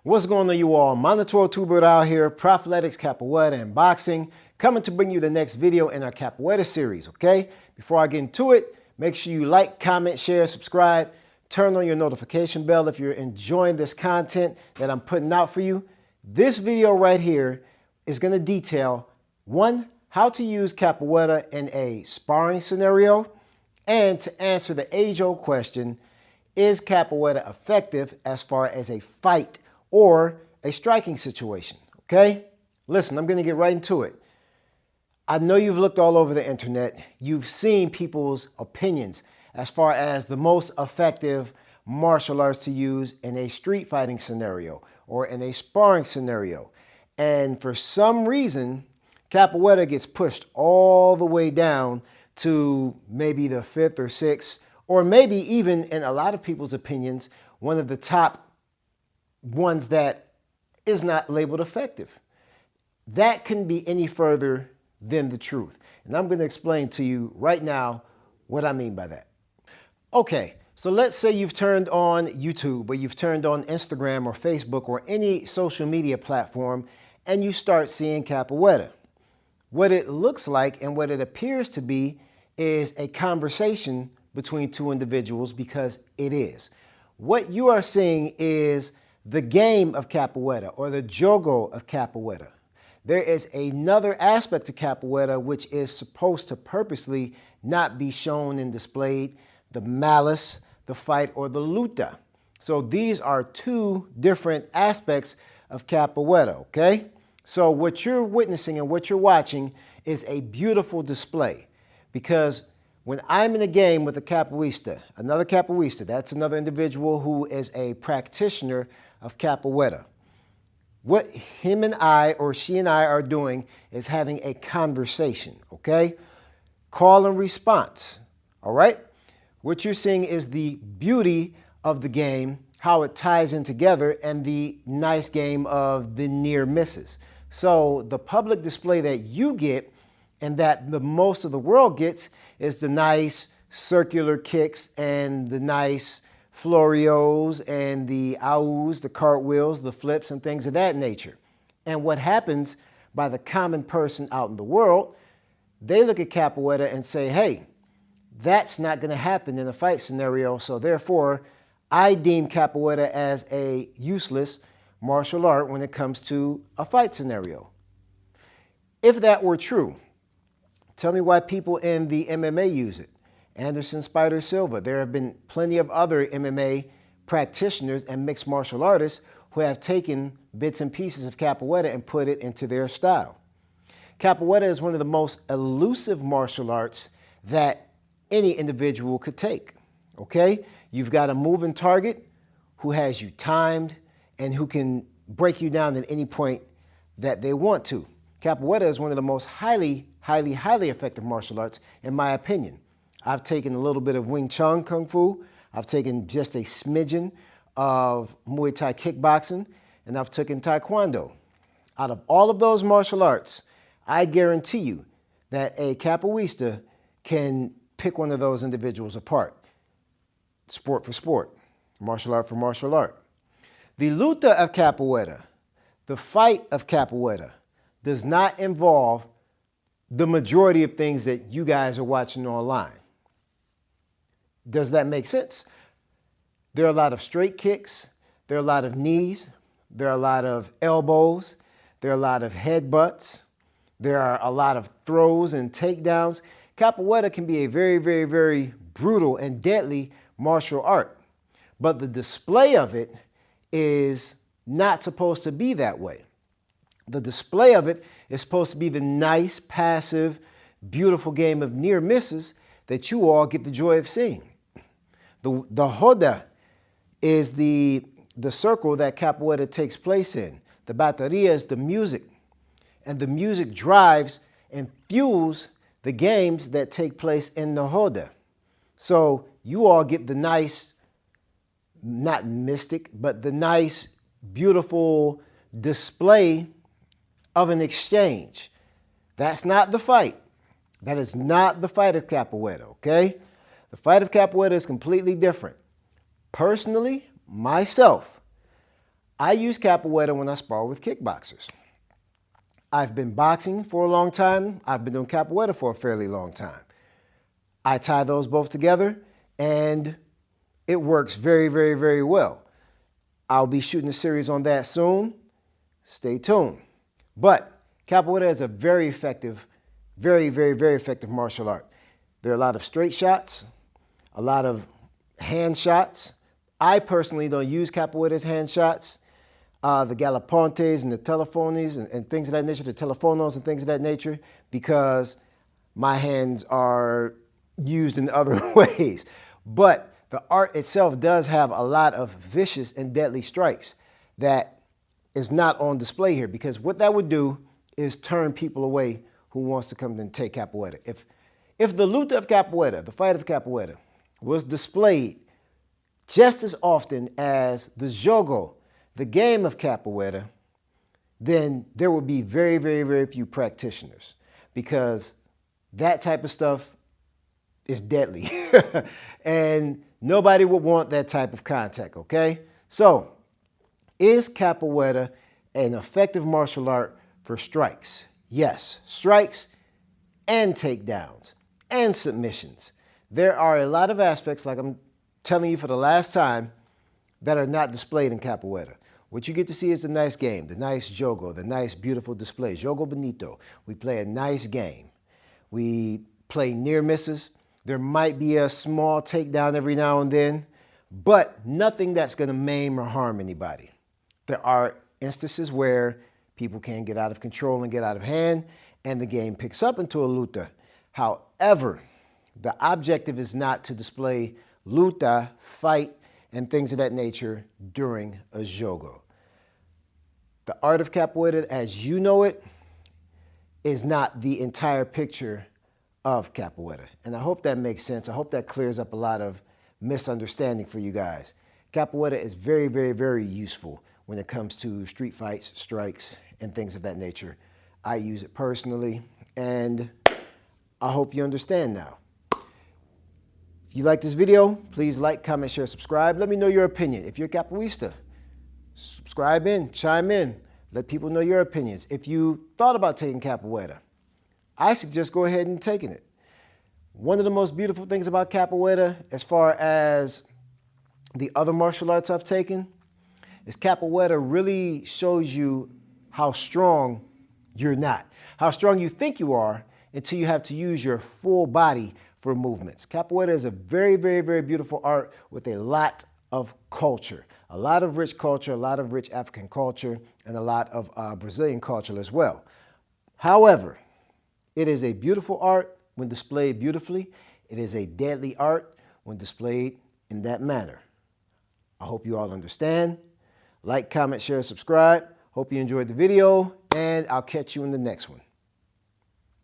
What's going on, you all? Monitor Tuber out here, Prophletics, Capoeira, and Boxing, coming to bring you the next video in our Capoeira series, okay? Before I get into it, make sure you like, comment, share, subscribe, turn on your notification bell if you're enjoying this content that I'm putting out for you. This video right here is going to detail, one, how to use Capoeira in a sparring scenario, and to answer the age-old question, is Capoeira effective as far as a fight or a striking situation, okay? Listen, I'm gonna get right into it. I know you've looked all over the internet. You've seen people's opinions as far as the most effective martial arts to use in a street fighting scenario or in a sparring scenario. And for some reason, Capoeira gets pushed all the way down to maybe the 5th or 6th, or maybe even, in a lot of people's opinions, one of the top ones that is not labeled effective. That couldn't be any further than the truth. And I'm going to explain to you right now what I mean by that. Okay, so let's say you've turned on YouTube, or you've turned on Instagram or Facebook or any social media platform, and you start seeing Capoeira. What it looks like and what it appears to be is a conversation between two individuals, because it is. What you are seeing is the game of Capoeira, or the jogo of Capoeira. There is another aspect to Capoeira which is supposed to purposely not be shown and displayed: the malice, the fight, or the luta. So these are two different aspects of Capoeira, okay? So what you're witnessing and what you're watching is a beautiful display, because when I'm in a game with a capoeirista, another capoeirista, that's another individual who is a practitioner of Capoeira, what him and I, or she and I, are doing is having a conversation, okay? Call and response, all right? What you're seeing is the beauty of the game, how it ties in together, and the nice game of the near misses. So the public display that you get, and that the most of the world gets, is the nice circular kicks and the nice florios and the aus, the cartwheels, the flips, and things of that nature. And what happens by the common person out in the world, they look at Capoeira and say, hey, that's not going to happen in a fight scenario, so therefore I deem Capoeira as a useless martial art when it comes to a fight scenario. If that were true, tell me why people in the MMA use it. Anderson Spider Silva. There have been plenty of other MMA practitioners and mixed martial artists who have taken bits and pieces of Capoeira and put it into their style. Capoeira is one of the most elusive martial arts that any individual could take, okay? You've got a moving target who has you timed and who can break you down at any point that they want to. Capoeira is one of the most highly effective martial arts, in my opinion. I've taken a little bit of Wing Chun Kung Fu. I've taken just a smidgen of Muay Thai kickboxing, and I've taken Taekwondo. Out of all of those martial arts, I guarantee you that a capoeirista can pick one of those individuals apart. Sport for sport, martial art for martial art. The luta of Capoeira, the fight of Capoeira, does not involve the majority of things that you guys are watching online. Does that make sense? There are a lot of straight kicks, there are a lot of knees, there are a lot of elbows, there are a lot of headbutts, there are a lot of throws and takedowns. Capoeira can be a very brutal and deadly martial art, but the display of it is not supposed to be that way. The display of it is supposed to be the nice, passive, beautiful game of near misses that you all get the joy of seeing. The roda is the circle that Capoeira takes place in. The bateria is the music, and the music drives and fuels the games that take place in the roda. So you all get the nice, not mystic, but the nice, beautiful display of an exchange. That's not the fight. That is not the fight of Capoeira, okay? The fight of Capoeira is completely different. Personally, myself, I use capoeira when I spar with kickboxers. I've been boxing for a long time. I've been doing capoeira for a fairly long time. I tie those both together and it works very, very, very well. I'll be shooting a series on that soon. Stay tuned. But capoeira is a very effective, very, very, very effective martial art. There are a lot of straight shots, a lot of hand shots. I personally don't use capoeira as hand shots. The galopontes and the telefones and things of that nature, the telefonos and things of that nature, because my hands are used in other ways. But the art itself does have a lot of vicious and deadly strikes that is not on display here, because what that would do is turn people away who wants to come and take capoeira. If the luta of capoeira, the fight of capoeira, was displayed just as often as the jogo, the game of capoeira, then there would be very, very, very few practitioners, because that type of stuff is deadly. And nobody would want that type of contact, okay? So, is capoeira an effective martial art for strikes? Yes, strikes and takedowns and submissions. There are a lot of aspects, like I'm telling you for the last time, that are not displayed in capoeira. What you get to see is the nice game, the nice jogo, the nice, beautiful display. Jogo bonito. We play a nice game. We play near misses. There might be a small takedown every now and then, but nothing that's going to maim or harm anybody. There are instances where people can get out of control and get out of hand, and the game picks up into a luta. However, the objective is not to display luta, fight, and things of that nature during a jogo. The art of capoeira, as you know it, is not the entire picture of capoeira. And I hope that makes sense. I hope that clears up a lot of misunderstanding for you guys. Capoeira is very, very, very useful when it comes to street fights, strikes, and things of that nature. I use it personally, and I hope you understand now. If you like this video, please like, comment, share, subscribe. Let me know your opinion. If you're a capoeirista, subscribe in, chime in. Let people know your opinions. If you thought about taking capoeira, I suggest go ahead and taking it. One of the most beautiful things about capoeira, as far as the other martial arts I've taken, is capoeira really shows you how strong you're not, how strong you think you are until you have to use your full body for movements. Capoeira is a very, very, very beautiful art with a lot of culture, a lot of rich culture, a lot of rich African culture, and a lot of Brazilian culture as well. However, it is a beautiful art when displayed beautifully. It is a deadly art when displayed in that manner. I hope you all understand. Like, comment, share, subscribe. Hope you enjoyed the video, and I'll catch you in the next one.